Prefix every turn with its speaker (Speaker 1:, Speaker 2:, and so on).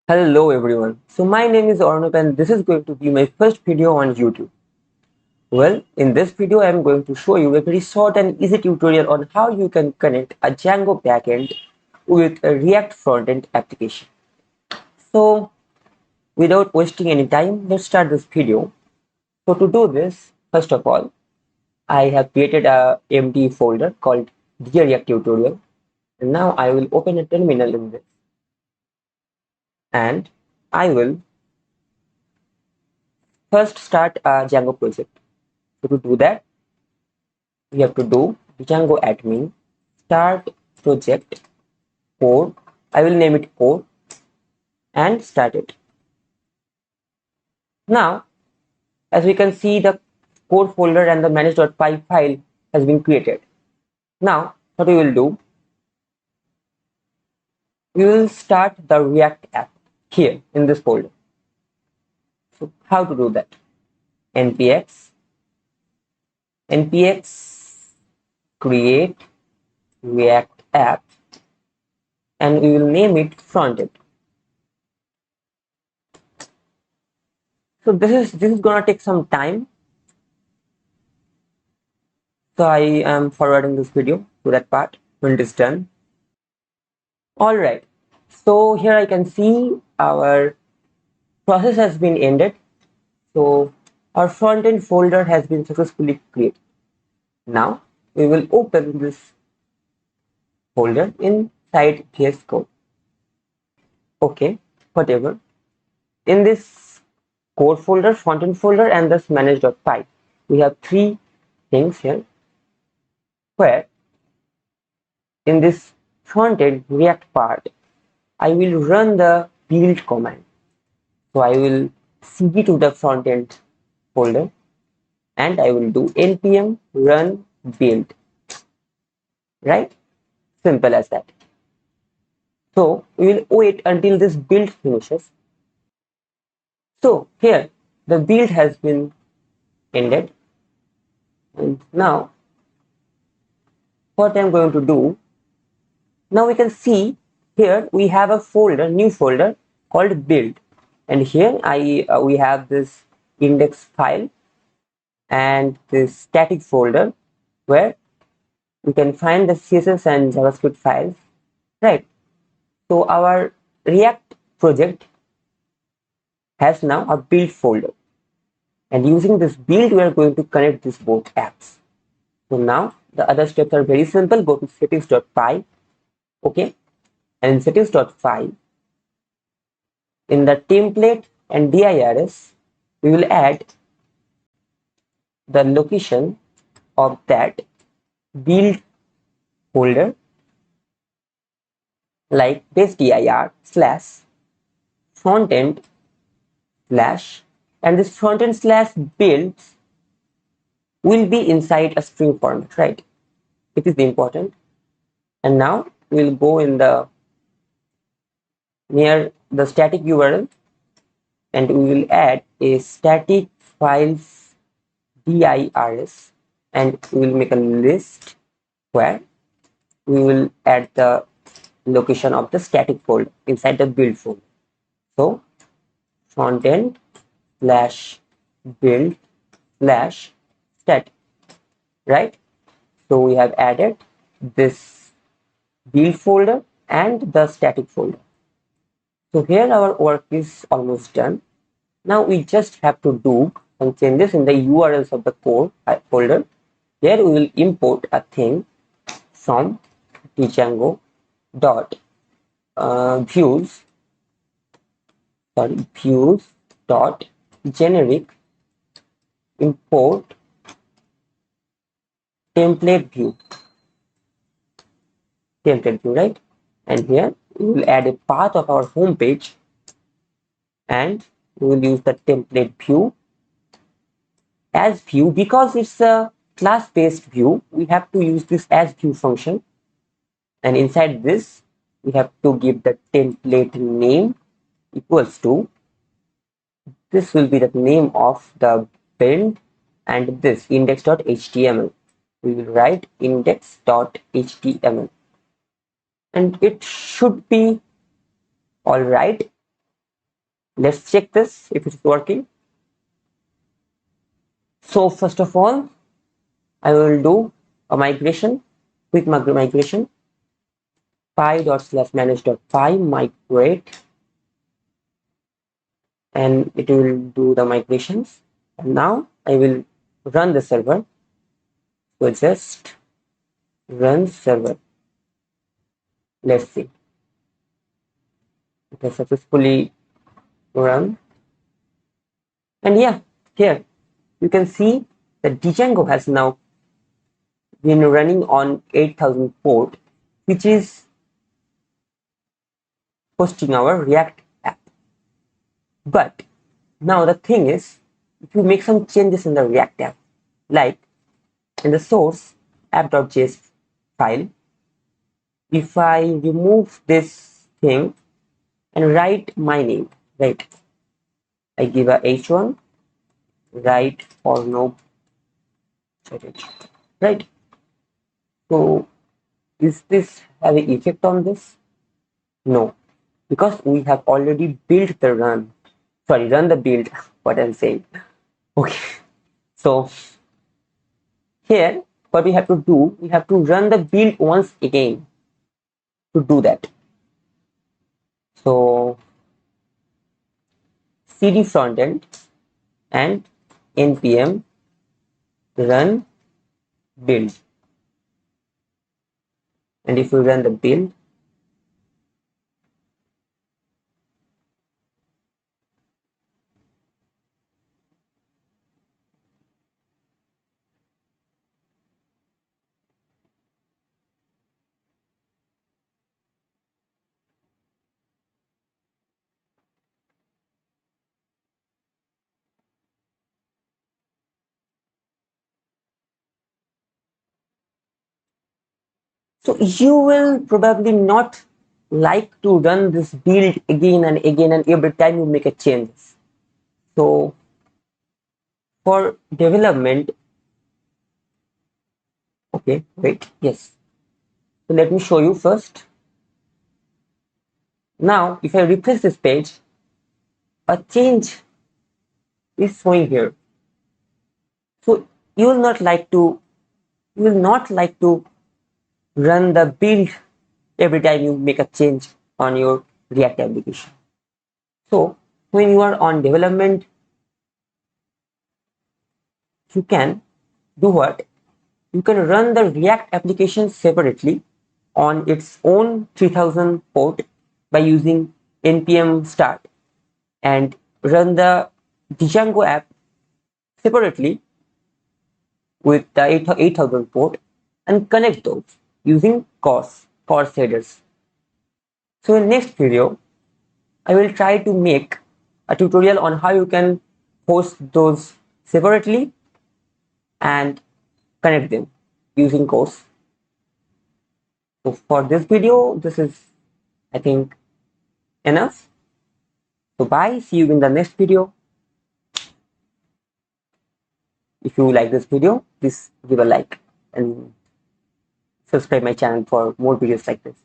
Speaker 1: Hello everyone. So my name is Arnab and this is going to be my first video on YouTube. Well, in this video I am going to show you a very short and easy tutorial on how you can connect a Django backend with a React frontend application. So without wasting any time, let's start this video. So to do this, first of all, I have created a empty folder called Dear React Tutorial. And now I will open a terminal in this and I will first start a Django project. So to do that, we have to do Django admin start project core. I will name it core and start it. Now, as we can see, the core folder and the manage.py file has been created. Now, what we will do, we will start the React app here in this folder. So, how to do that? npx create React app and we will name it frontend. So this is gonna take some time. So I am forwarding this video to that part when it is done. All right. So here I can see our process has been ended. So our front-end folder has been successfully created. Now we will open this folder inside VS Code. Okay, whatever. In this core folder, front-end folder, and this manage.py, we have three things here where in this front-end React part, I will run the build command. So I will cd to the front-end folder and I will do npm run build. Right? Simple as that. So we will wait until this build finishes. So here the build has been ended. And now what I'm going to do, now we can see here we have a folder, new folder called build. And here we have this index file and this static folder where we can find the CSS and JavaScript files, right? So our React project has now a build folder, and using this build, we are going to connect these both apps. So now the other steps are very simple. Go to settings.py, okay, and in settings.py, in the template and dirs, we will add the location of that build folder like base dir slash frontend slash, and this frontend slash builds will be inside a string format, right? It is important. And now we'll go in the near the static URL and we will add a static files dirs and we will make a list where we will add the location of the static folder inside the build folder. So frontend slash build slash static, right? So we have added this build folder and the static folder. So here our work is almost done. Now we just have to do some changes in the URLs of the core folder. Here we will import a thing from Django dot views dot generic import template view, right? And here we will add a path of our home page and we will use the template view as view. Because it's a class based view, we have to use this as view function, and inside this we have to give the template name equals to, this will be the name of the build, and this index.html, we will write index.html, and it should be all right. Let's check this if it's working. So first of all, I will do a migration, quick migration, py./manage.py migrate, and it will do the migrations. And now I will run the server. So just run server. Let's see. It has successfully run. And yeah, here you can see that Django has now been running on 8000 port, which is hosting our React app. But now the thing is, if you make some changes in the React app, like in the source app.js file, if I remove this thing and write my name, right? I give a h1, write or no, right? So is this having effect on this? No, because we have already built the run the build, what I'm saying. Okay, so here what we have to do, we have to run the build once again to do that. So cd frontend and npm run build, and if we run the build, so you will probably not like to run this build again and again and every time you make a change. So for development, okay, wait, yes. So let me show you first. Now, if I refresh this page, a change is showing here. So you will not like to run the build every time you make a change on your React application. So when you are on development, you can do what? You can run the React application separately on its own 3000 port by using npm start, and run the Django app separately with the 8000 port and connect those using CORS headers. So in next video, I will try to make a tutorial on how you can host those separately and connect them using CORS. So for this video, this is, I think, enough. So bye, see you in the next video. If you like this video, please give a like and subscribe my channel for more videos like this.